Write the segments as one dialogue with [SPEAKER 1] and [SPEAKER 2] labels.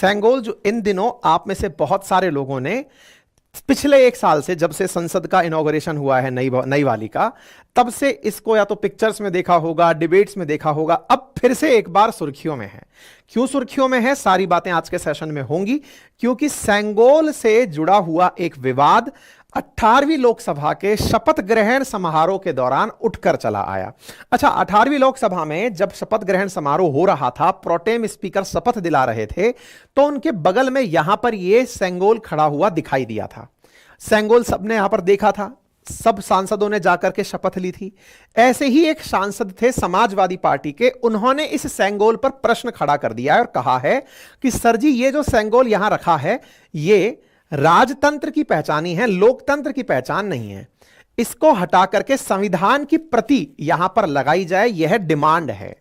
[SPEAKER 1] सेंगोल जो इन दिनों आप में से बहुत सारे लोगों ने पिछले एक साल से, जब से संसद का इनॉग्रेशन हुआ है नई वाली का, तब से इसको या तो पिक्चर्स में देखा होगा, डिबेट्स में देखा होगा, अब फिर से एक बार सुर्खियों में है। क्यों सुर्खियों में है, सारी बातें आज के सेशन में होंगी, क्योंकि सेंगोल से जुड़ा हुआ एक विवाद 18वीं लोकसभा के शपथ ग्रहण समारोह के दौरान उठकर चला आया। अच्छा, 18वीं लोकसभा में जब शपथ ग्रहण समारोह हो रहा था, प्रोटेम स्पीकर शपथ दिला रहे थे, तो उनके बगल में यहां पर यह सेंगोल खड़ा हुआ दिखाई दिया था। सेंगोल सबने यहां पर देखा था, सब सांसदों ने जाकर के शपथ ली थी। ऐसे ही एक सांसद थे समाजवादी पार्टी के, उन्होंने इस सेंगोल पर प्रश्न खड़ा कर दिया है और कहा है कि सर जी, ये जो सेंगोल यहां रखा है, ये राजतंत्र की पहचानी है, लोकतंत्र की पहचान नहीं है। इसको हटा करके संविधान की प्रति यहां पर लगाई जाए, यह डिमांड है।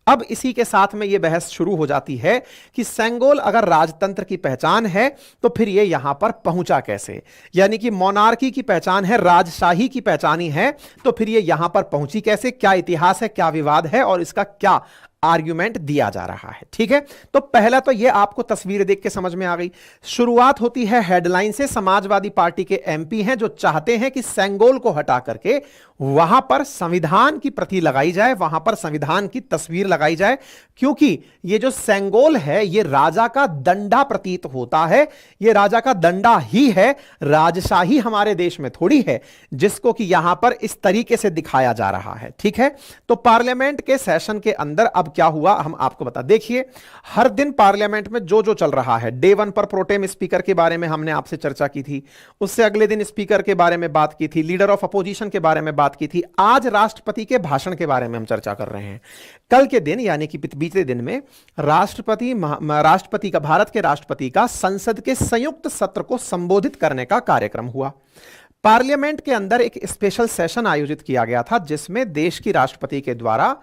[SPEAKER 1] अब इसी के साथ में यह बहस शुरू हो जाती है कि सेंगोल अगर राजतंत्र की पहचान है तो फिर यह यहां पर पहुंचा कैसे, यानी कि मोनार्की की पहचान है, राजशाही की पहचानी है, तो फिर यह यहां पर पहुंची कैसे, क्या इतिहास है, क्या विवाद है और इसका क्या आर्ग्यूमेंट दिया जा रहा है। ठीक है, तो पहला तो यह आपको तस्वीर देख के समझ में आ गई। शुरुआत होती है हेडलाइन से। समाजवादी पार्टी के एमपी हैं जो चाहते हैं कि सेंगोल को हटा करके वहां पर संविधान की प्रति लगाई जाए, वहां पर संविधान की तस्वीर लगाई जाए, क्योंकि यह जो सेंगोल है यह राजा का दंडा प्रतीत होता है। यह राजा का दंडा ही है, राजशाही हमारे देश में थोड़ी है जिसको कि यहां पर इस तरीके से दिखाया जा रहा है। ठीक है, तो पार्लियामेंट के सेशन के अंदर अब क्या हुआ हम आपको बता। देखिए, हर दिन पार्लियामेंट में जो जो चल रहा है, डे 1 पर प्रोटेम स्पीकर के बारे में हमने आपसे चर्चा की थी, उससे अगले दिन स्पीकर के बारे में बात की थी, लीडर ऑफ अपोजिशन के बारे में बात की थी, आज राष्ट्रपति के भाषण के बारे में हम चर्चा कर रहे हैं। कल के दिन यानी कि बीते दिन में राष्ट्रपति का, भारत के राष्ट्रपति का संसद के संयुक्त सत्र को संबोधित करने का कार्यक्रम हुआ। पार्लियामेंट के अंदर एक स्पेशल सेशन आयोजित किया गया था जिसमें देश की राष्ट्रपति के द्वारा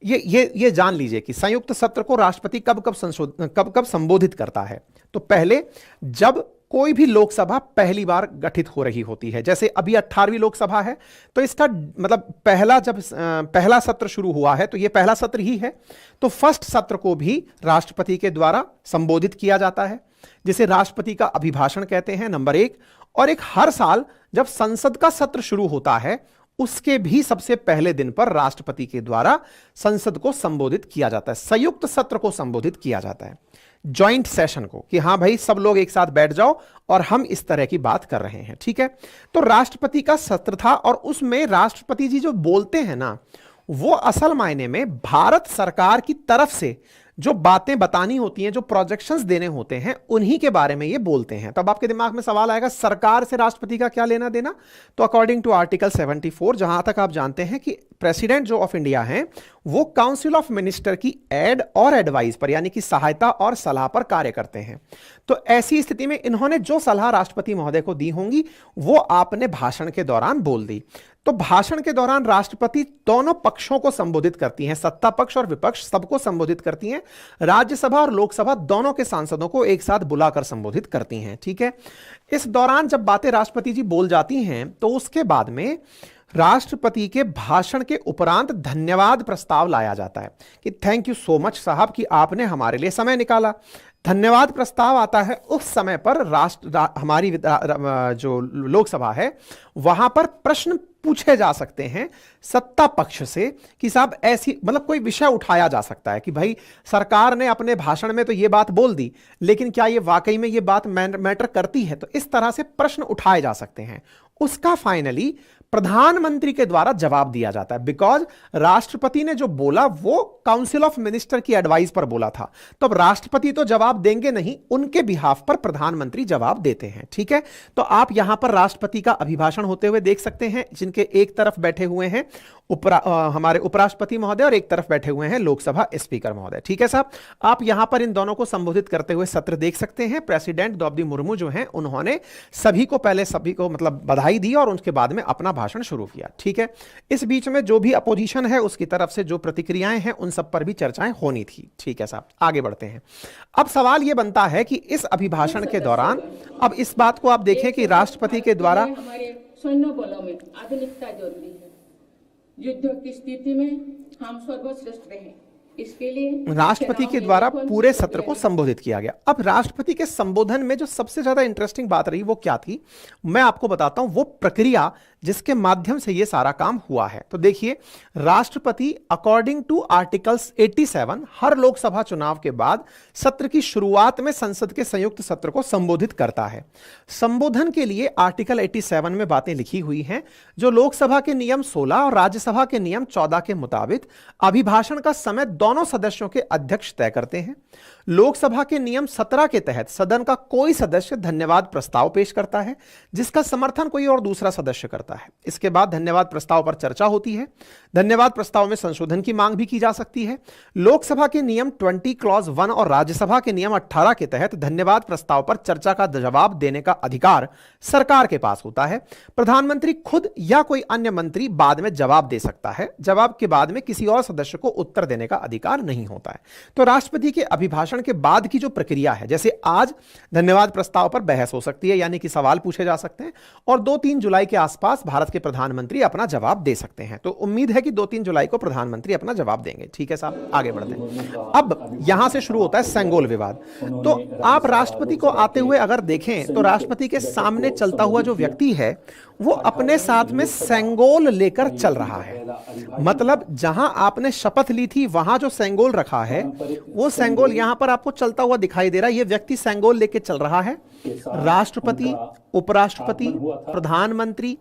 [SPEAKER 1] ये जान लीजिए कि संयुक्त सत्र को राष्ट्रपति कब संबोधित करता है। तो पहले जब कोई भी लोकसभा पहली बार गठित हो रही होती है, जैसे अभी 18वीं लोकसभा है, तो इसका मतलब पहला सत्र शुरू हुआ है तो यह पहला सत्र ही है, तो फर्स्ट सत्र को भी राष्ट्रपति के द्वारा संबोधित किया जाता है, जिसे राष्ट्रपति का अभिभाषण कहते हैं, नंबर 1। और एक हर साल जब संसद का सत्र शुरू होता है उसके भी सबसे पहले दिन पर राष्ट्रपति के द्वारा संसद को संबोधित किया जाता है, संयुक्त सत्र को संबोधित किया जाता है, जॉइंट सेशन को, कि हां भाई सब लोग एक साथ बैठ जाओ और हम इस तरह की बात कर रहे हैं। ठीक है, तो राष्ट्रपति का सत्र था और उसमें राष्ट्रपति जी जो बोलते हैं ना, वो असल मायने में भारत सरकार की तरफ से जो बातें बतानी होती हैं, जो प्रोजेक्शंस देने होते हैं, उन्हीं के बारे में ये बोलते हैं। तब आपके दिमाग में सवाल आएगा, सरकार से राष्ट्रपति का क्या लेना देना? तो अकॉर्डिंग टू आर्टिकल 74, जहां तक आप जानते हैं कि प्रेसिडेंट जो ऑफ इंडिया हैं वो काउंसिल ऑफ मिनिस्टर की एड और एडवाइस पर, यानी कि सहायता और सलाह पर कार्य करते हैं। तो ऐसी स्थिति में इन्होंने जो सलाह राष्ट्रपति महोदय को दी होंगी वो आपने भाषण के दौरान बोल दी। तो भाषण के दौरान राष्ट्रपति दोनों पक्षों को संबोधित करती हैं, सत्ता पक्ष और विपक्ष सबको संबोधित करती हैं, राज्यसभा और लोकसभा दोनों के सांसदों को एक साथ बुलाकर संबोधित करती हैं। ठीक है, इस दौरान जब बातें राष्ट्रपति जी बोल जाती हैं तो उसके बाद में राष्ट्रपति के भाषण के उपरांत धन्यवाद प्रस्ताव लाया जाता है कि थैंक यू सो मच साहब कि आपने हमारे लिए समय निकाला। धन्यवाद प्रस्ताव आता है उस समय पर हमारी जो लोकसभा है वहां पर प्रश्न पूछे जा सकते हैं सत्ता पक्ष से कि साहब ऐसी, मतलब कोई विषय उठाया जा सकता है कि भाई सरकार ने अपने भाषण में तो ये बात बोल दी, लेकिन क्या ये वाकई में ये बात मैटर करती है? तो इस तरह से प्रश्न उठाए जा सकते हैं। उसका फाइनली प्रधानमंत्री के द्वारा जवाब दिया जाता है, बिकॉज राष्ट्रपति ने जो बोला वो काउंसिल ऑफ मिनिस्टर की एडवाइस पर बोला था, तो अब राष्ट्रपति तो जवाब देंगे नहीं, उनके बिहाफ पर प्रधानमंत्री जवाब देते हैं। ठीक है, तो आप यहां पर राष्ट्रपति का अभिभाषण होते हुए देख सकते हैं, जिनके एक तरफ बैठे हुए हैं हमारे उपराष्ट्रपति महोदय और एक तरफ बैठे हुए हैं लोकसभा स्पीकर महोदय। ठीक है साहब, आप यहां पर इन दोनों को संबोधित करते हुए सत्र देख सकते हैं। प्रेसिडेंट द्रौपदी मुर्मू जो हैं उन्होंने सभी को मतलब बधाई दी और उसके बाद में अपना भाषण शुरू किया। ठीक है, इस बीच में जो भी अपोजिशन है उसकी तरफ से जो प्रतिक्रियाएं हैं उन सब पर भी चर्चाएं होनी थी। ठीक है साहब, आगे बढ़ते हैं। अब सवाल यह बनता है कि इस अभिभाषण के दौरान, अब इस बात को आप देखें कि राष्ट्रपति के द्वारा
[SPEAKER 2] हमारे सैन्य बलों में आधुनिकता जरूरी है। युद्ध की स्थिति में हम सर्वश्रेष्ठ रहे, इसके लिए
[SPEAKER 1] राष्ट्रपति के द्वारा पूरे सत्र को संबोधित किया गया। अब राष्ट्रपति के संबोधन में जो सबसे ज्यादा इंटरेस्टिंग बात रही वो क्या थी, मैं आपको बताता हूं, वो प्रक्रिया जिसके माध्यम से ये सारा काम हुआ है। तो देखिए, राष्ट्रपति अकॉर्डिंग टू आर्टिकल्स 87 हर लोकसभा चुनाव के बाद सत्र की शुरुआत में संसद के संयुक्त सत्र को संबोधित करता है। संबोधन के लिए आर्टिकल 87 में बातें लिखी हुई हैं, जो लोकसभा के नियम 16 और राज्यसभा के नियम 14 के मुताबिक अभिभाषण का समय दोनों सदस्यों के अध्यक्ष तय करते हैं। लोकसभा के नियम 17 के तहत सदन का कोई सदस्य धन्यवाद प्रस्ताव पेश करता है, जिसका समर्थन कोई और दूसरा सदस्य करता है। इसके बाद धन्यवाद प्रस्ताव पर चर्चा होती है। धन्यवाद प्रस्ताव में संशोधन की मांग भी की जा सकती है। लोकसभा के नियम 20 क्लॉज 1 और राज्यसभा के नियम 18 के तहत धन्यवाद प्रस्ताव पर चर्चा का जवाब देने का अधिकार सरकार के पास होता है। प्रधानमंत्री खुद या कोई अन्य मंत्री बाद में जवाब दे सकता है। जवाब के बाद में किसी और सदस्य को उत्तर देने का अधिकार नहीं होता है। तो राष्ट्रपति के अभिभाषण के बाद की जो प्रक्रिया है, जैसे आज धन्यवाद प्रस्ताव पर बहस हो सकती है, यानी कि सवाल पूछे जा सकते हैं, और 2-3 जुलाई के आसपास भारत के प्रधानमंत्री अपना जवाब दे सकते हैं। तो उम्मीद है कि 2-3 जुलाई को प्रधानमंत्री अपना जवाब देंगे। ठीक है साहब, आगे बढ़ते हैं। अब यहां से शुरू होता है सेंगोल विवाद। तो आप राष्ट्रपति को आते हुए अगर देखें तो राष्ट्रपति के सामने चलता हुआ जो व्यक्ति है वो अपने साथ में सेंगोल लेकर चल रहा है। मतलब जहां आपने शपथ ली थी वहां जो सेंगोल रखा है वो सेंगोल यहां पर आपको चलता हुआ दिखाई दे रहा है। ये व्यक्ति सेंगोल लेके चल रहा है। राष्ट्रपति, उपराष्ट्रपति, प्रधानमंत्री,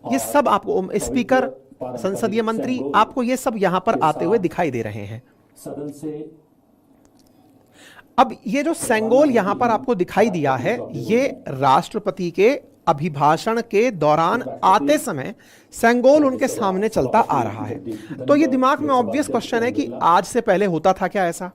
[SPEAKER 1] ये सब आपको, स्पीकर, संसदीय मंत्री, आपको ये सब यहां पर आते हुए दिखाई दे रहे हैं। अब ये जो सेंगोल यहां पर आपको दिखाई दिया है, ये राष्ट्रपति के अभिभाषण के दौरान आते समय सेंगोल उनके सामने चलता आ रहा है। तो ये दिमाग में ऑब्वियस क्वेश्चन है कि आज से पहले होता था क्या ऐसा,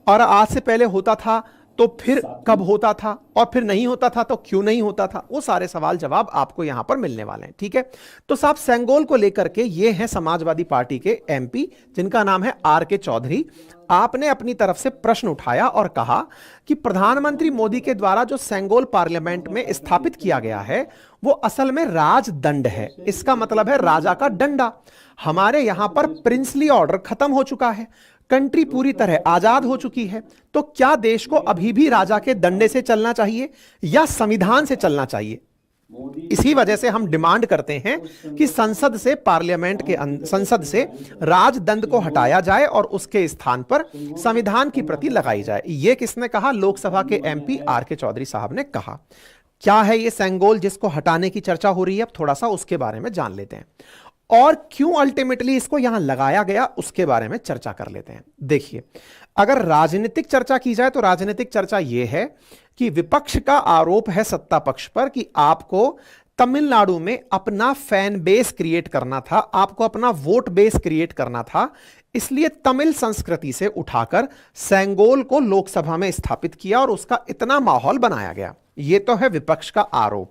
[SPEAKER 1] और आज से पहले होता था तो फिर कब होता था, और फिर नहीं होता था तो क्यों नहीं होता था। वो सारे सवाल जवाब आपको यहां पर मिलने वाले हैं। ठीक है, तो साहब सेंगोल को लेकर के ये हैं समाजवादी पार्टी के एमपी, जिनका नाम है आर.के. चौधरी। आपने अपनी तरफ से प्रश्न उठाया और कहा कि प्रधानमंत्री मोदी के द्वारा जो सेंगोल पार्लियामेंट में स्थापित किया गया है वो असल में राजदंड है। इसका मतलब है राजा का डंडा। हमारे यहां पर प्रिंसली ऑर्डर खत्म हो चुका है, कंट्री पूरी तरह आजाद हो चुकी है। तो क्या देश को अभी भी राजा के डंडे से चलना चाहिए या संविधान से चलना चाहिए? इसी वजह से हम डिमांड करते हैं कि संसद से, पार्लियामेंट के संसद से राजदंड को हटाया जाए और उसके स्थान पर संविधान की प्रति लगाई जाए। यह किसने कहा? लोकसभा के एमपी आर.के. चौधरी साहब ने कहा। क्या है ये सेंगोल जिसको हटाने की चर्चा हो रही है? अब थोड़ा सा उसके बारे में जान लेते हैं, और क्यों अल्टीमेटली इसको यहां लगाया गया उसके बारे में चर्चा कर लेते हैं। देखिए, अगर राजनीतिक चर्चा की जाए तो राजनीतिक चर्चा यह है कि विपक्ष का आरोप है सत्ता पक्ष पर कि आपको तमिलनाडु में अपना फैन बेस क्रिएट करना था, आपको अपना वोट बेस क्रिएट करना था, इसलिए तमिल संस्कृति से उठाकर सेंगोल को लोकसभा में स्थापित किया और उसका इतना माहौल बनाया गया। यह तो है विपक्ष का आरोप।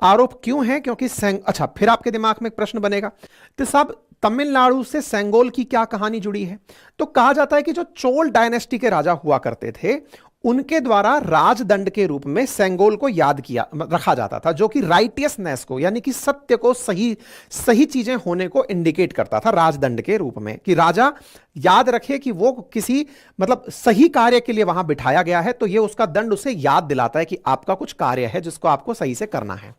[SPEAKER 1] आरोप क्यों है? क्योंकि अच्छा, फिर आपके दिमाग में एक प्रश्न बनेगा, तो साहब तमिलनाडु से सेंगोल की क्या कहानी जुड़ी है? तो कहा जाता है कि जो चोल डायनेस्टी के राजा हुआ करते थे उनके द्वारा राजदंड के रूप में सेंगोल को याद किया रखा जाता था, जो कि राइटियसनेस को, यानी कि सत्य को, सही चीजें होने को इंडिकेट करता था राजदंड के रूप में, कि राजा याद रखे कि वो किसी मतलब सही कार्य के लिए वहां बिठाया गया है, तो ये उसका दंड उसे याद दिलाता है कि आपका कुछ कार्य है जिसको आपको सही से करना है।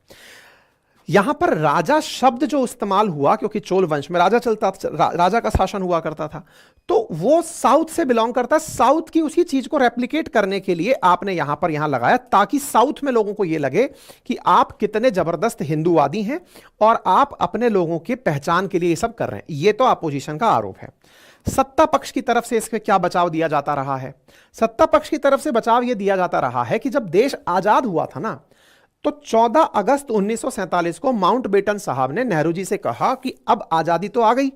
[SPEAKER 1] यहां पर राजा शब्द जो इस्तेमाल हुआ, क्योंकि चोल वंश में राजा का शासन हुआ करता था, तो वो साउथ से बिलोंग करता है। साउथ की उसी चीज को रेप्लिकेट करने के लिए आपने यहां लगाया, ताकि साउथ में लोगों को यह लगे कि आप कितने जबरदस्त हिंदूवादी हैं और आप अपने लोगों की पहचान के लिए ये सब कर रहे हैं। ये तो अपोजिशन का आरोप है। सत्ता पक्ष की तरफ से इसके क्या बचाव दिया जाता रहा है? सत्ता पक्ष की तरफ से बचाव यह दिया जाता रहा है कि जब देश आजाद हुआ था ना, तो 14 अगस्त 1947 को माउंटबेटन साहब ने नेहरू जी से कहा कि अब आजादी तो आ गई,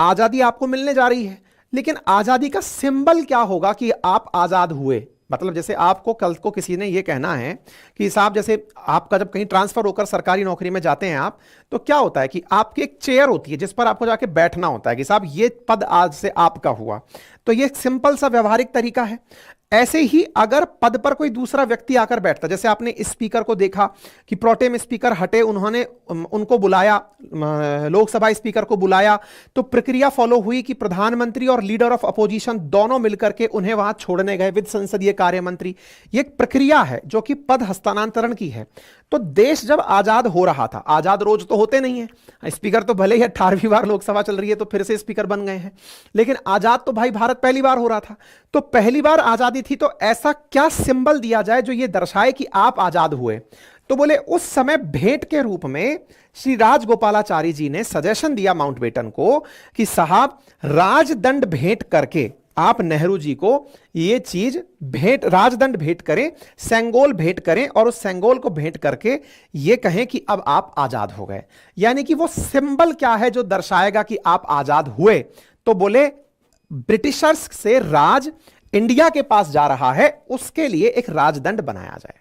[SPEAKER 1] आजादी आपको मिलने जा रही है, लेकिन आजादी का सिंबल क्या होगा कि आप आजाद हुए? मतलब जैसे आपको कल को किसी ने यह कहना है कि साहब, जैसे आपका जब कहीं ट्रांसफर होकर सरकारी नौकरी में जाते हैं आप, तो क्या होता है कि आपकी एक चेयर होती है जिस पर आपको जाके बैठना होता है कि साहब ये पद आज से आपका हुआ। तो ये एक सिंपल सा व्यवहारिक तरीका है। ऐसे ही अगर पद पर कोई दूसरा व्यक्ति आकर बैठता, जैसे आपने स्पीकर को देखा कि प्रोटेम स्पीकर हटे, उन्होंने उनको बुलाया, लोकसभा स्पीकर को बुलाया, तो प्रक्रिया फॉलो हुई कि प्रधानमंत्री और लीडर ऑफ अपोजिशन दोनों मिलकर के उन्हें वहां छोड़ने गए विद संसदीय कार्य मंत्री। ये एक प्रक्रिया है जो कि पद हस्तांतरण की है। तो देश जब आजाद हो रहा था, आजाद रोज तो होते नहीं है, स्पीकर तो भले ही 18वीं बार लोकसभा चल रही है तो फिर से स्पीकर बन गए हैं, लेकिन आजाद तो भाई भारत पहली बार हो रहा था। तो पहली बार आजादी थी, तो ऐसा क्या सिंबल दिया जाए जो ये दर्शाए कि आप आजाद हुए। तो बोले उस समय भेंट के रूप में श्री राजगोपालाचारी जी ने सजेशन दिया माउंटबेटन को कि साहब राजदंड भेंट करके आप नेहरू जी को ये चीज भेंट, राजदंड भेंट करें, सेंगोल भेंट करें, और उस सेंगोल को भेंट करके ये कहें कि अब आप आजाद हो गए। यानी कि वो सिंबल क्या है जो दर्शाएगा कि आप आजाद हुए। तो बोले ब्रिटिशर्स से राज इंडिया के पास जा रहा है, उसके लिए एक राजदंड बनाया जाए।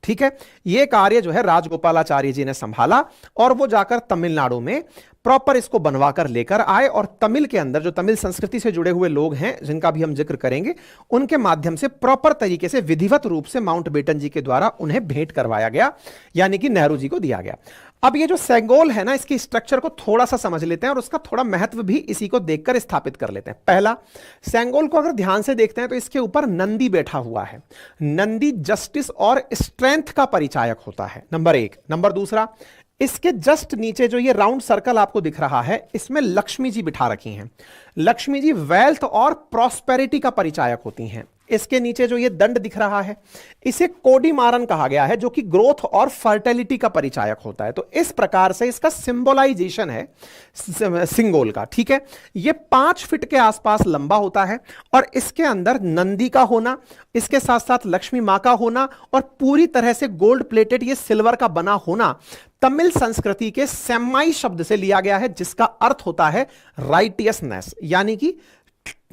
[SPEAKER 1] ठीक है, यह कार्य जो है राजगोपालाचारी जी ने संभाला और वो जाकर तमिलनाडु में प्रॉपर इसको बनवाकर लेकर आए, और तमिल के अंदर जो तमिल संस्कृति से जुड़े हुए लोग हैं जिनका भी हम जिक्र करेंगे, उनके माध्यम से प्रॉपर तरीके से विधिवत रूप से माउंटबेटन जी के द्वारा उन्हें भेंट करवाया गया, यानी कि नेहरू जी को दिया गया। अब ये जो सेंगोल है ना, इसकी स्ट्रक्चर को थोड़ा सा समझ लेते हैं और उसका थोड़ा महत्व भी इसी को देखकर स्थापित कर लेते हैं। पहला, सेंगोल को अगर ध्यान से देखते हैं तो इसके ऊपर नंदी बैठा हुआ है। नंदी जस्टिस और स्ट्रेंथ का परिचायक होता है, नंबर एक। नंबर दूसरा, इसके जस्ट नीचे जो ये राउंड सर्कल आपको दिख रहा है, इसमें लक्ष्मी जी बिठा रखी हैं। लक्ष्मी जी वेल्थ और प्रॉस्पेरिटी का परिचायक होती हैं। इसके नीचे जो ये दंड दिख रहा है, इसे कोडीमारन कहा गया है, जो कि ग्रोथ और फर्टिलिटी का परिचायक होता है। तो इस प्रकार से इसका सिंबलाइजेशन है सिंगोल का। ठीक है, ये 5 फीट के आसपास लंबा होता है और इसके अंदर नंदी का होना, इसके साथ साथ लक्ष्मी मां का होना और पूरी तरह से गोल्ड प्लेटेड ये सिल्वर का बना होना तमिल संस्कृति के सेमाई शब्द से लिया गया है, जिसका अर्थ होता है राइटियसनेस, यानी कि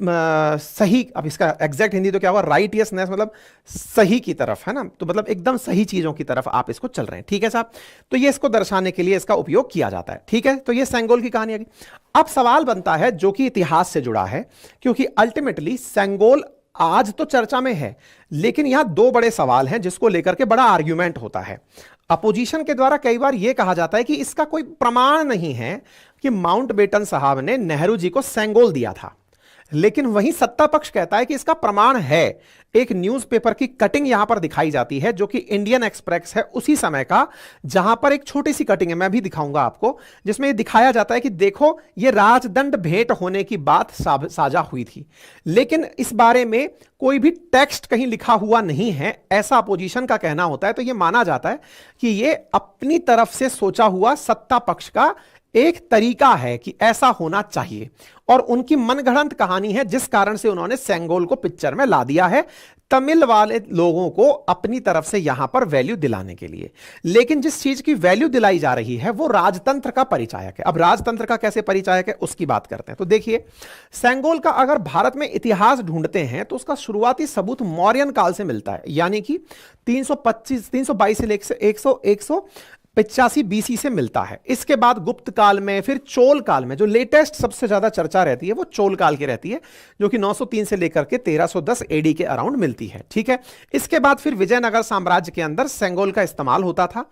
[SPEAKER 1] सही। अब इसका एग्जैक्ट हिंदी तो क्या हुआ, राइटियसनेस मतलब सही की तरफ, है ना, तो मतलब एकदम सही चीजों की तरफ आप इसको चल रहे हैं। ठीक है साहब, तो ये इसको दर्शाने के लिए इसका उपयोग किया जाता है। ठीक है, तो ये सेंगोल की कहानी आ गई। अब सवाल बनता है जो कि इतिहास से जुड़ा है, क्योंकि अल्टीमेटली सेंगोल आज तो चर्चा में है, लेकिन यहां 2 बड़े सवाल हैं जिसको लेकर के बड़ा आर्ग्यूमेंट होता है। अपोजिशन के द्वारा कई बार यह कहा जाता है कि इसका कोई प्रमाण नहीं है कि माउंटबेटन साहब ने नेहरू जी को सेंगोल दिया था, लेकिन वहीं सत्ता पक्ष कहता है कि इसका प्रमाण है। एक न्यूज़पेपर की कटिंग यहां पर दिखाई जाती है जो कि इंडियन एक्सप्रेस है उसी समय का, जहां पर एक छोटी सी कटिंग है, मैं भी दिखाऊंगा आपको, जिसमें यह दिखाया जाता है कि देखो ये राजदंड भेंट होने की बात साझा हुई थी, लेकिन इस बारे में कोई भी टेक्स्ट कहीं लिखा हुआ नहीं है, ऐसा अपोजिशन का कहना होता है। तो यह माना जाता है कि यह अपनी तरफ से सोचा हुआ सत्ता पक्ष का एक तरीका है कि ऐसा होना चाहिए, और उनकी मनगढ़ंत कहानी है जिस कारण से उन्होंने सेंगोल को पिक्चर में ला दिया है, तमिल वाले लोगों को अपनी तरफ से यहां पर वैल्यू दिलाने के लिए। लेकिन जिस चीज की वैल्यू दिलाई जा रही है वो राजतंत्र का परिचायक है। अब राजतंत्र का कैसे परिचायक है उसकी बात करते हैं। तो देखिए, सेंगोल का अगर भारत में इतिहास ढूंढते हैं तो उसका शुरुआती सबूत मौर्यन काल से मिलता है, यानी कि 322 से 185 BC से मिलता है। इसके बाद गुप्त काल में, फिर चोल काल में, जो लेटेस्ट सबसे ज्यादा चर्चा रहती है वो चोल काल की रहती है, जो कि 903 से लेकर के 1310 AD के अराउंड मिलती है। ठीक है, इसके बाद फिर विजयनगर साम्राज्य के अंदर सेंगोल का इस्तेमाल होता था।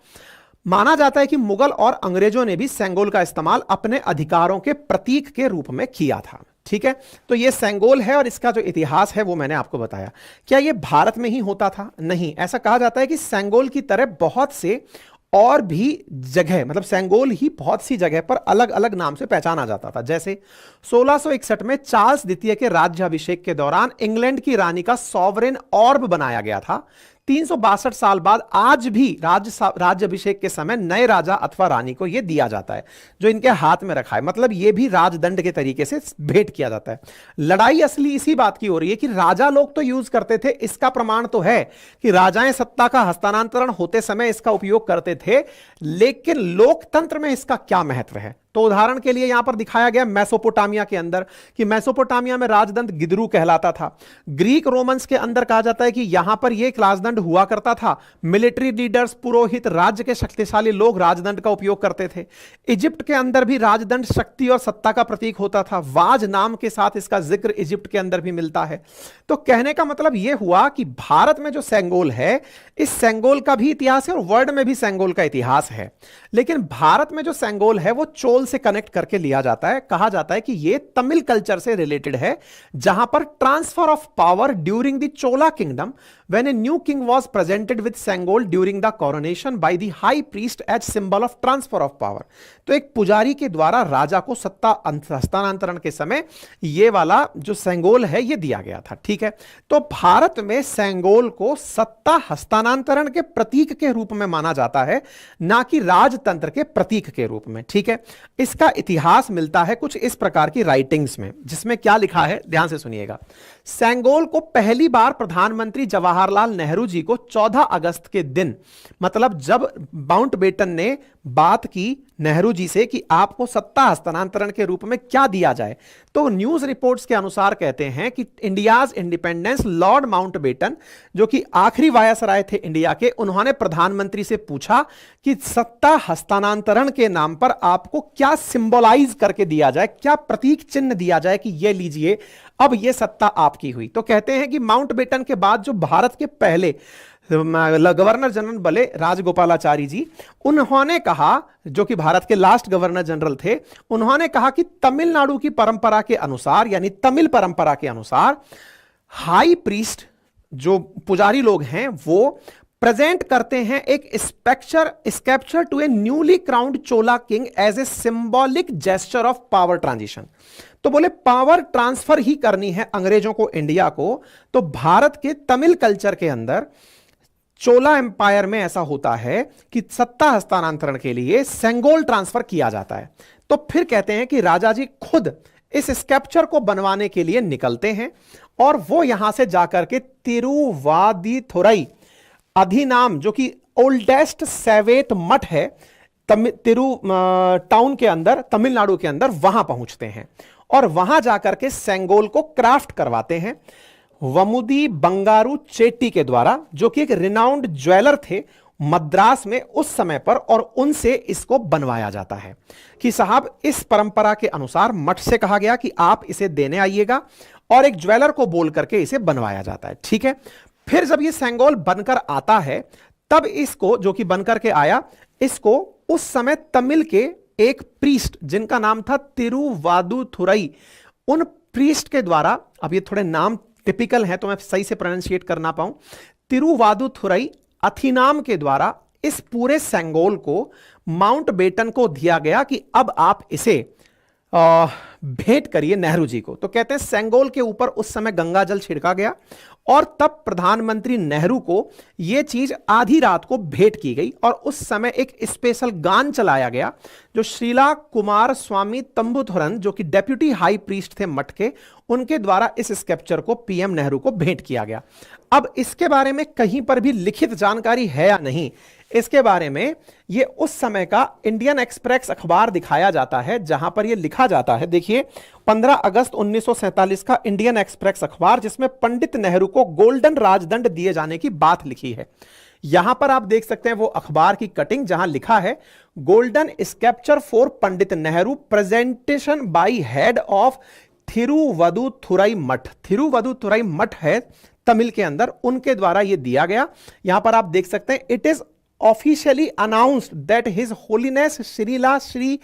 [SPEAKER 1] माना जाता है कि मुगल और अंग्रेजों ने भी सेंगोल का इस्तेमाल अपने अधिकारों के प्रतीक के रूप में किया था। ठीक है, तो ये सेंगोल है और इसका जो इतिहास है वो मैंने आपको बताया। क्या ये भारत में ही होता था? नहीं, ऐसा कहा जाता है कि सेंगोल की तरह बहुत से और भी जगह, मतलब सेंगोल ही बहुत सी जगह पर अलग अलग नाम से पहचाना जाता था। जैसे 1661 में चार्ल्स द्वितीय के राज्याभिषेक के दौरान इंग्लैंड की रानी का सॉवरेन ऑर्ब बनाया गया था। 362 साल बाद आज भी राज्याभिषेक के समय नए राजा अथवा रानी को यह दिया जाता है, जो इनके हाथ में रखा है। मतलब यह भी राजदंड के तरीके से भेंट किया जाता है। लड़ाई असली इसी बात की हो रही है कि राजा लोग तो यूज करते थे, इसका प्रमाण तो है कि राजाएं सत्ता का हस्तांतरण होते समय इसका उपयोग करते थे, लेकिन लोकतंत्र में इसका क्या महत्व है? तो उदाहरण के लिए यहां पर दिखाया गया मेसोपोटामिया के अंदर कि मेसोपोटामिया में राजदंड गिदरू कहलाता था। ग्रीक रोमन्स के अंदर कहा जाता है कि यहां पर यह राजदंड हुआ करता था। मिलिट्री लीडर्स, पुरोहित, राज्य के शक्तिशाली लोग राजदंड का उपयोग करते थे। इजिप्ट के अंदर भी राजदंड शक्ति और सत्ता का प्रतीक होता था। वाज नाम के साथ इसका जिक्र इजिप्ट के अंदर भी मिलता है। तो कहने का मतलब यह हुआ कि भारत में जो सेंगोल है, इस सेंगोल का भी इतिहास है और वर्ल्ड में भी सेंगोल का इतिहास है। लेकिन भारत में जो सेंगोल है वो चोल से कनेक्ट करके लिया जाता है। कहा जाता है कि यह तमिल कल्चर से रिलेटेड है, जहां पर transfer of power during the Chola kingdom when a new king was presented with Sengol during the coronation by the high priest as symbol of transfer of power। तो एक पुजारी के द्वारा राजा को सत्ता हस्तांतरण के समय यह वाला जो सेंगोल है यह दिया गया था। ठीक है, तो भारत में सेंगोल को सत्ता हस्तांतरण के प्रतीक के रूप में माना जाता है, ना कि राजतंत्र के प्रतीक के रूप में। ठीक है, इसका इतिहास मिलता है कुछ इस प्रकार की राइटिंग्स में, जिसमें क्या लिखा है ध्यान से सुनिएगा। सेंगोल को पहली बार प्रधानमंत्री जवाहरलाल नेहरू जी को 14 अगस्त के दिन, मतलब जब माउंटबेटन ने बात की नेहरू जी से कि आपको सत्ता हस्तांतरण के रूप में क्या दिया जाए, तो न्यूज रिपोर्ट्स के अनुसार कहते हैं कि इंडियाज इंडिपेंडेंस लॉर्ड माउंटबेटन, जो कि आखिरी वायसराय थे इंडिया के, उन्होंने प्रधानमंत्री से पूछा कि सत्ता हस्तांतरण के नाम पर आपको क्या सिंबलाइज करके दिया जाए, क्या प्रतीक चिन्ह दिया जाए कि ये लीजिए अब ये सत्ता आपकी हुई। तो कहते हैं कि माउंटबेटन के बाद जो भारत के पहले गवर्नर जनरल बने राजगोपालाचारी जी, उन्होंने कहा, जो कि भारत के लास्ट गवर्नर जनरल थे, उन्होंने कहा कि तमिलनाडु की परंपरा के अनुसार, यानी तमिल परंपरा के अनुसार, हाई प्रीस्ट जो पुजारी लोग हैं वो प्रेजेंट करते हैं एक sceptre to a newly crowned Chola king as a symbolic gesture of power transition. तो बोले पावर ट्रांसफर ही करनी है अंग्रेजों को इंडिया को, तो भारत के तमिल कल्चर के अंदर चोला एम्पायर में ऐसा होता है कि सत्ता हस्तांतरण के लिए सेंगोल ट्रांसफर किया जाता है। तो फिर कहते हैं कि राजा जी खुद इस स्कैप्चर को बनवाने के लिए निकलते हैं और वो यहां से जाकर के तिरुवादिथुरई अधिनाम, जो कि ओल्डेस्ट सैवेट मठ है तिरु टाउन के अंदर, तमिलनाडु के अंदर, वहां पहुंचते हैं और वहां जाकर के सेंगोल को क्राफ्ट करवाते हैं वमुदी बंगारू चेट्टी के द्वारा, जो कि एक रिनाउंड ज्वेलर थे मद्रास में उस समय पर, और उनसे इसको बनवाया जाता है कि साहब इस परंपरा के अनुसार मठ से कहा गया कि आप इसे देने आइएगा, और एक ज्वेलर को बोल करके इसे बनवाया जाता है। ठीक है, फिर जब ये सेंगोल बनकर आता है, तब इसको, जो कि बनकर के आया, इसको उस समय तमिल के एक प्रीस्ट जिनका नाम था तिरुवादुथुरई, उन प्रीस्ट के द्वारा, अब ये थोड़े नाम टिपिकल हैं तो मैं सही से प्रोनाउंसिएट करना पाऊं, तिरुवादुथुरई अथिनाम के द्वारा इस पूरे सेंगोल को माउंटबेटन को दिया गया कि अब आप इसे भेंट करिए नेहरू जी को। तो कहते हैं सेंगोल के ऊपर उस समय गंगा जल छिड़का गया और तब प्रधानमंत्री नेहरू को यह चीज आधी रात को भेंट की गई, और उस समय एक स्पेशल गान चलाया गया जो श्रीला कुमार स्वामी तंबुथुरन, जो कि डेप्यूटी हाई प्रीस्ट थे मठ के, उनके द्वारा इस स्कैप्चर को पीएम नेहरू को भेंट किया गया। अब इसके बारे में कहीं पर भी लिखित जानकारी है या नहीं, इसके बारे में ये उस समय का इंडियन एक्सप्रेस अखबार दिखाया जाता है, जहां पर ये लिखा जाता है, देखिए 15 अगस्त 1947 का इंडियन एक्सप्रेस अखबार, जिसमें पंडित नेहरू को गोल्डन राजदंड दिए जाने की बात लिखी है। यहां पर आप देख सकते हैं वो अखबार की कटिंग, जहां लिखा है golden sceptre for Pandit Nehru presentation by head of Thiruvaduthurai math. Thiruvaduthurai मठ है तमिल के अंदर, उनके द्वारा यह दिया गया। यहां पर आप देख सकते हैं it is officially announced that his holiness Srila Shri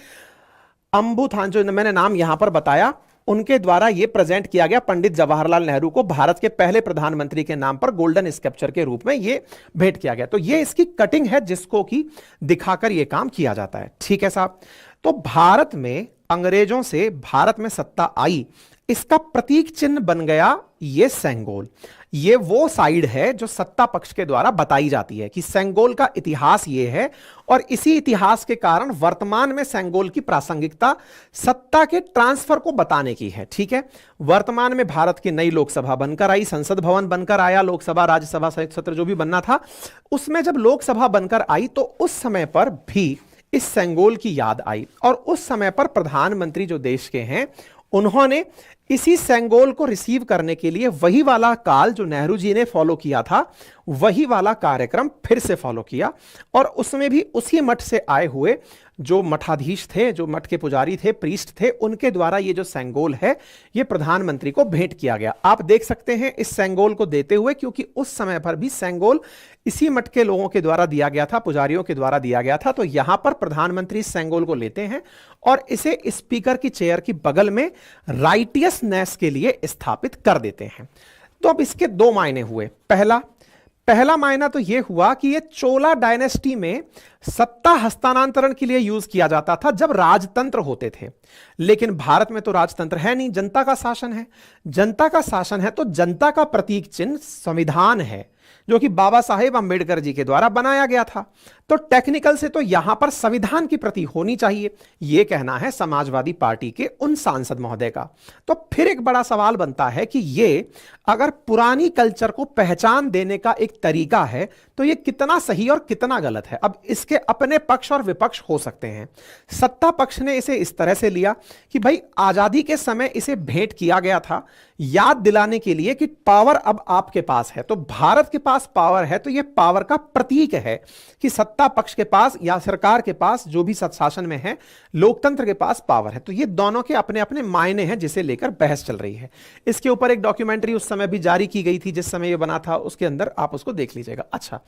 [SPEAKER 1] Ambuthan, जो मैंने नाम यहां पर बताया, उनके द्वारा यह प्रेजेंट किया गया पंडित जवाहरलाल नेहरू को भारत के पहले प्रधानमंत्री के नाम पर गोल्डन स्कैप्चर के रूप में यह भेंट किया गया। तो यह इसकी कटिंग है जिसको कि दिखाकर यह काम किया जाता है। ठीक है साहब, तो भारत में अंग्रेजों से भारत में सत्ता आई, इसका प्रतीक चिन्ह बन गया ये सेंगोल। ये वो साइड है जो सत्ता पक्ष के द्वारा बताई जाती है कि सेंगोल का इतिहास ये है, और इसी इतिहास के कारण वर्तमान में सेंगोल की प्रासंगिकता सत्ता के ट्रांसफर को बताने की है। ठीक है, वर्तमान में भारत की नई लोकसभा बनकर आई, संसद भवन बनकर आया, लोकसभा राज्यसभा संयुक्त सत्र जो भी बनना था, उसमें जब लोकसभा बनकर आई तो उस समय पर भी इस सेंगोल की याद आई और उस समय पर प्रधानमंत्री जो देश के हैं उन्होंने इसी सेंगोल को रिसीव करने के लिए वही वाला काल जो नेहरू जी ने फॉलो किया था, वही वाला कार्यक्रम फिर से फॉलो किया और उसमें भी उसी मठ से आए हुए जो मठाधीश थे, जो मठ के पुजारी थे, प्रीस्ट थे, उनके द्वारा ये जो सेंगोल है ये प्रधानमंत्री को भेंट किया गया। आप देख सकते हैं इस सेंगोल को देते हुए, क्योंकि उस समय पर भी सेंगोल इसी मठ के लोगों के द्वारा दिया गया था, पुजारियों के द्वारा दिया गया था। तो यहां पर प्रधानमंत्री इस सेंगोल को लेते हैं और इसे स्पीकर की चेयर की बगल में राइटियसनेस के लिए स्थापित कर देते हैं। तो अब इसके दो मायने हुए। पहला मायना तो यह हुआ कि यह चोला डायनेस्टी में सत्ता हस्तांतरण के लिए यूज किया जाता था जब राजतंत्र होते थे, लेकिन भारत में तो राजतंत्र है नहीं, जनता का शासन है। जनता का शासन है तो जनता का प्रतीक चिन्ह संविधान है जो कि बाबा साहेब अंबेडकर जी के द्वारा बनाया गया था। तो टेक्निकल से तो यहां पर संविधान की प्रति होनी चाहिए, यह कहना है समाजवादी पार्टी के उन सांसद महोदय का। तो फिर एक बड़ा सवाल बनता है कि यह अगर पुरानी कल्चर को पहचान देने का एक तरीका है तो यह कितना सही और कितना गलत है। अब इसके अपने पक्ष और विपक्ष हो सकते हैं। सत्ता पक्ष ने इसे इस तरह से लिया कि भाई आजादी के समय इसे भेंट किया गया था याद दिलाने के लिए कि पावर अब आपके पास है। तो भारत के पास पावर है तो यह पावर का प्रतीक है कि सत्ता पक्ष के पास या सरकार के पास, जो भी शासन में है, लोकतंत्र के पास पावर है। तो ये दोनों के अपने अपने मायने हैं जिसे लेकर बहस चल रही है। इसके ऊपर एक डॉक्यूमेंट्री उस समय भी जारी की गई थी, जिस समय ये बना था, उसके अंदर आप उसको देख लीजिएगा। अच्छा,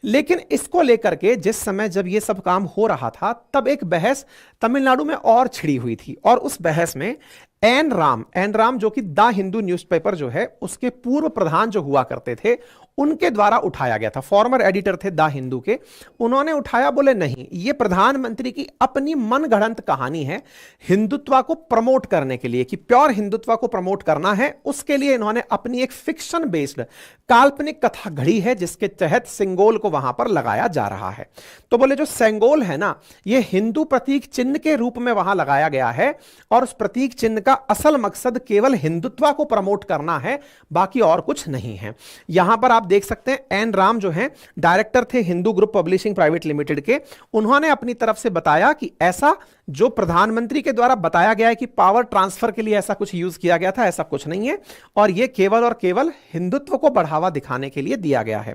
[SPEAKER 1] लेकिन इसको लेकर के जिस समय जब ये सब काम हो रहा था तब एक बहस तमिलनाडु में और छिड़ी हुई थी और उस बहस में एन राम जो कि द हिंदू न्यूज़पेपर जो है उसके पूर्व प्रधान जो हुआ करते थे उनके द्वारा उठाया गया था। फॉर्मर एडिटर थे द हिंदू के, उन्होंने उठाया, बोले नहीं, ये प्रधानमंत्री की अपनी मनगढ़ंत कहानी है हिंदुत्व को प्रमोट करने के लिए, कि प्योर हिंदुत्व को प्रमोट करना है, उसके लिए इन्होंने अपनी एक फिक्शन बेस्ड काल्पनिक कथा घड़ी है जिसके तहत सेंगोल को वहां पर लगाया जा रहा है। तो बोले जो सेंगोल है ना, ये हिंदू प्रतीक चिन्ह के रूप में वहां लगाया गया है और उस प्रतीक चिन्ह का असल मकसद केवल हिंदुत्व को प्रमोट करना है, बाकी और कुछ नहीं है। यहां पर आप देख सकते हैं एन राम जो हैं डायरेक्टर थे Hindu group publishing private limited के, उन्होंने अपनी तरफ से बताया कि ऐसा जो प्रधानमंत्री के द्वारा बताया गया है कि पावर ट्रांसफर के लिए ऐसा कुछ यूज किया गया था, ऐसा कुछ नहीं है और यह केवल और केवल हिंदुत्व को बढ़ावा दिखाने के लिए दिया गया है।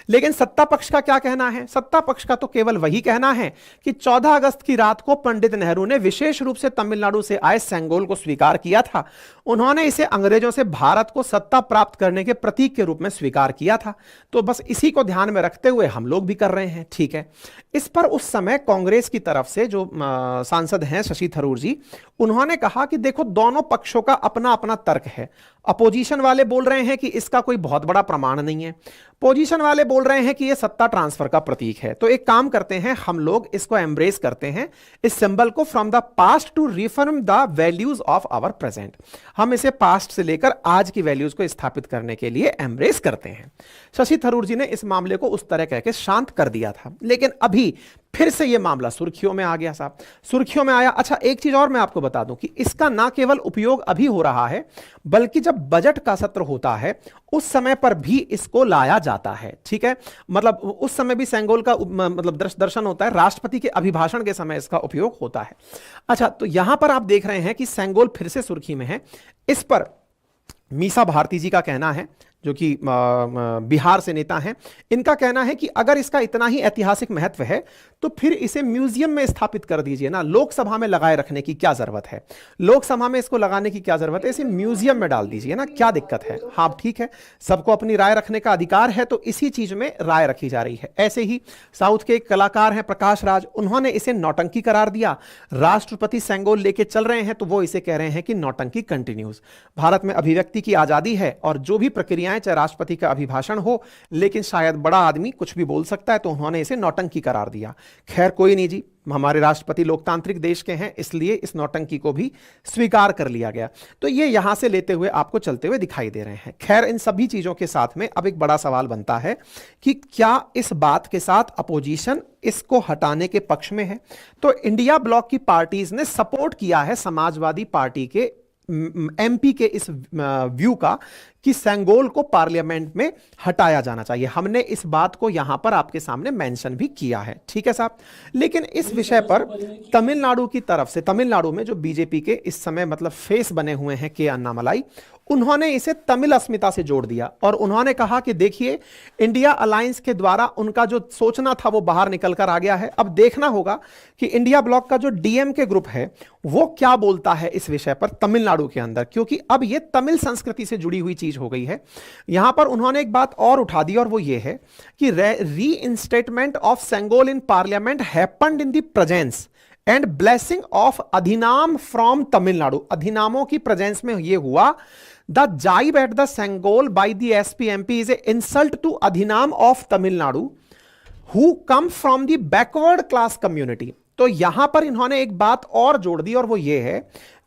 [SPEAKER 1] लेकिन सत्ता पक्ष का क्या कहना है? सत्ता पक्ष का तो केवल वही कहना है कि 14 अगस्त की रात को पंडित नेहरू ने विशेष रूप से तमिलनाडु से आए सेंगोल को स्वीकार किया था। उन्होंने इसे अंग्रेजों से भारत को सत्ता प्राप्त करने के प्रतीक के रूप में स्वीकार किया था। तो बस इसी को ध्यान में रखते हुए हम लोग भी कर रहे हैं, ठीक है। इस पर उस समय कांग्रेस की तरफ से जो सांसद हैं शशि थरूर जी, उन्होंने कहा कि देखो दोनों पक्षों का अपना अपना तर्क है। अपोजिशन वाले बोल रहे हैं कि इसका कोई बहुत बड़ा प्रमाण नहीं है, पोजीशन वाले बोल रहे हैं कि यह सत्ता ट्रांसफर का प्रतीक है। तो एक काम करते हैं, हम लोग इसको एम्ब्रेस करते हैं, इस सिंबल को, from the past to reaffirm the values of our present. हम इसे पास्ट से लेकर आज की वैल्यूज को स्थापित करने के लिए एम्ब्रेस करते हैं। शशि थरूर जी ने इस मामले को उस तरह कह के शांत कर दिया था, लेकिन अभी फिर से यह मामला सुर्खियों में आ गया साहब, सुर्खियों में आया। अच्छा, एक चीज और मैं आपको बता दूं कि इसका ना केवल उपयोग अभी हो रहा है, बल्कि जब बजट का सत्र होता है उस समय पर भी इसको लाया जाता है, ठीक है। मतलब उस समय भी सेंगोल का मतलब दर्शन होता है, राष्ट्रपति के अभिभाषण के समय इसका उपयोग होता है। अच्छा, तो यहां पर आप देख रहे हैं कि सेंगोल फिर से सुर्खी में है। इस पर मीसा भारती जी का कहना है, जो कि बिहार से नेता हैं, इनका कहना है कि अगर इसका इतना ही ऐतिहासिक महत्व है तो फिर इसे म्यूजियम में स्थापित कर दीजिए ना, लोकसभा में लगाए रखने की क्या जरूरत है, लोकसभा में इसको लगाने की क्या जरूरत है, इसे म्यूजियम में डाल दीजिए ना, क्या दिक्कत है। हाँ ठीक है, सबको अपनी राय रखने का अधिकार है, तो इसी चीज में राय रखी जा रही है। ऐसे ही साउथ के एक कलाकार हैं प्रकाश राज, उन्होंने इसे नौटंकी करार दिया। राष्ट्रपति सेंगोल लेके चल रहे हैं तो वो इसे कह रहे हैं कि नौटंकी कंटिन्यूज। भारत में अभिव्यक्ति की आजादी है और जो भी प्रक्रियाएं, चाहे राष्ट्रपति का अभिभाषण हो, लेकिन शायद बड़ा आदमी कुछ भी बोल सकता है, तो उन्होंने इसे नौटंकी करार दिया। खैर कोई नहीं जी, हमारे राष्ट्रपति लोकतांत्रिक देश के हैं, इसलिए इस नौटंकी को भी स्वीकार कर लिया गया। तो ये यहां से लेते हुए आपको चलते हुए दिखाई दे रहे हैं। खैर इन सभी चीजों के साथ में अब एक बड़ा सवाल बनता है कि क्या इस बात के साथ अपोजिशन इसको हटाने के पक्ष में है? तो इंडिया ब्लॉक की पार्टीज ने सपोर्ट किया है समाजवादी पार्टी के एमपी के इस व्यू का कि सेंगोल को पार्लियामेंट में हटाया जाना चाहिए। हमने इस बात को यहां पर आपके सामने मेंशन भी किया है, ठीक है साहब। लेकिन इस विषय पर तमिलनाडु की तरफ से, तमिलनाडु में जो बीजेपी के इस समय मतलब फेस बने हुए हैं के अन्नामलाई, उन्होंने इसे तमिल अस्मिता से जोड़ दिया और उन्होंने कहा कि देखिए इंडिया अलायंस के द्वारा उनका जो सोचना था वो बाहर निकल कर आ गया है। अब देखना होगा कि इंडिया ब्लॉक का जो डीएमके ग्रुप है वो क्या बोलता है इस विषय पर तमिलनाडु के अंदर, क्योंकि अब ये तमिल संस्कृति से जुड़ी हुई चीज हो गई है। यहां पर उन्होंने एक बात और उठा दी और वो ये है कि reinstatement of Sengol in parliament happened in the presence and blessing of Adheenam from Tamil Nadu. अधिनामों की प्रेजेंस में यह हुआ, the jibe at the Sengol by the SPMP is a insult to Adheenam of Tamil Nadu who come from the backward class community. तो यहां पर इन्होंने एक बात और जोड़ दी और वो ये है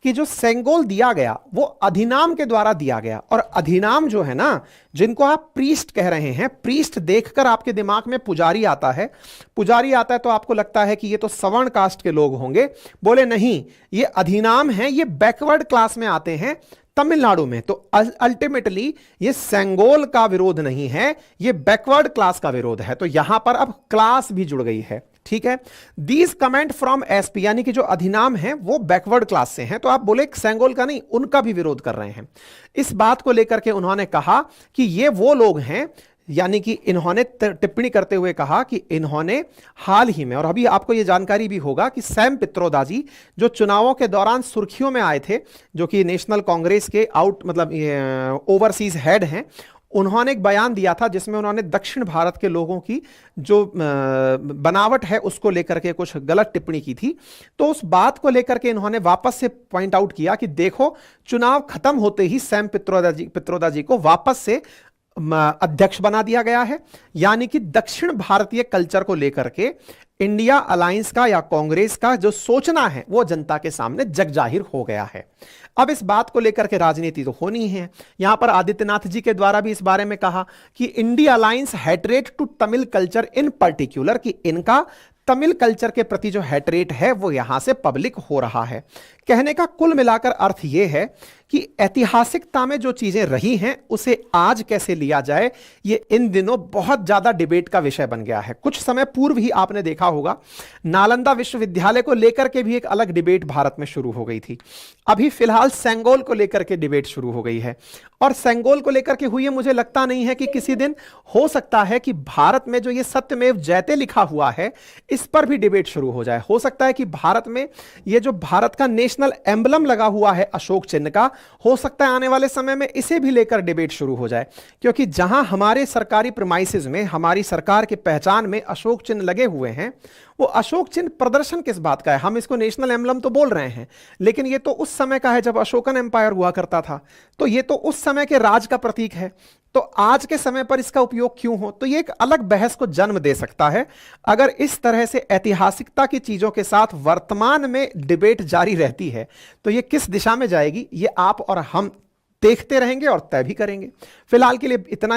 [SPEAKER 1] कि जो सेंगोल दिया गया वो अधिनाम के द्वारा दिया गया, और अधिनाम जो है ना, जिनको आप प्रीस्ट कह रहे हैं, प्रीस्ट देखकर आपके दिमाग में पुजारी आता है, पुजारी आता है तो आपको लगता है कि ये तो सवर्ण कास्ट के लोग होंगे। बोले नहीं, ये अधिनाम है, ये बैकवर्ड क्लास में आते हैं तमिलनाडु में। तो अल्टीमेटली ये सेंगोल का विरोध नहीं है, ये बैकवर्ड क्लास का विरोध है। तो यहां पर अब क्लास भी जुड़ गई है, ठीक है। दीज कमेंट फ्रॉम एसपी, यानी कि जो अधिनाम है वो बैकवर्ड क्लास से हैं, तो आप बोले सेंगोल का नहीं, उनका भी विरोध कर रहे हैं। इस बात को लेकर के उन्होंने कहा कि ये वो लोग हैं, यानी कि इन्होंने टिप्पणी करते हुए कहा कि इन्होंने हाल ही में, और अभी आपको यह जानकारी भी होगा कि सैम पित्रोदा जी जो चुनावों के दौरान सुर्खियों में आए थे, जो कि नेशनल कांग्रेस के ओवरसीज हेड हैं, उन्होंने एक बयान दिया था जिसमें उन्होंने दक्षिण भारत के लोगों की जो बनावट है उसको लेकर के कुछ गलत टिप्पणी की थी। तो उस बात को लेकर के इन्होंने वापस से पॉइंट आउट किया कि देखो, चुनाव खत्म होते ही सैम पित्रोदा जी को वापस से अध्यक्ष बना दिया गया है, यानी कि दक्षिण भारतीय कल्चर को लेकर के इंडिया अलायंस का या कांग्रेस का जो सोचना है वो जनता के सामने जग जाहिर हो गया है। अब इस बात को लेकर के राजनीति तो होनी है। यहां पर आदित्यनाथ जी के द्वारा भी इस बारे में कहा कि India alliance hatred to Tamil culture in particular, कि इनका तमिल कल्चर के प्रति जो हेटरेट है वो यहां से पब्लिक हो रहा है। कहने का कुल मिलाकर अर्थ यह है कि ऐतिहासिकता में जो चीजें रही हैं उसे आज कैसे लिया जाए, ये इन दिनों बहुत ज्यादा डिबेट का विषय बन गया है। कुछ समय पूर्व ही आपने देखा होगा नालंदा विश्वविद्यालय को लेकर के भी एक अलग डिबेट भारत में शुरू हो गई थी। अभी फिलहाल सेंगोल को लेकर के डिबेट शुरू हो गई है, और सेंगोल को लेकर के हुई है, मुझे लगता नहीं है कि किसी दिन हो सकता है कि भारत में जो ये सत्यमेव जयते लिखा हुआ है इस पर भी डिबेट शुरू हो जाए। हो सकता है कि भारत में ये जो भारत का नेशनल एम्बलम लगा हुआ है अशोक चिन्ह का, हो सकता है आने वाले समय में इसे भी लेकर डिबेट शुरू हो जाए, क्योंकि जहां हमारे सरकारी प्रीमाइसेस में, हमारी सरकार के पहचान में अशोक चिन्ह लगे हुए हैं, वो अशोक चिन्ह प्रदर्शन किस बात का है? हम इसको नेशनल एम्बलम तो बोल रहे हैं, लेकिन ये तो उस समय का है जब अशोकन एम्पायर हुआ करता था, तो ये तो उस समय के राज का प्रतीक है। तो आज के समय पर इसका उपयोग क्यों हो? तो ये एक अलग बहस को जन्म दे सकता है। अगर इस तरह से ऐतिहासिकता की चीजों के साथ वर्तमान में डिबेट जारी रहती है तो ये किस दिशा में जाएगी, ये आप और हम देखते रहेंगे और तय भी करेंगे। फिलहाल के लिए इतना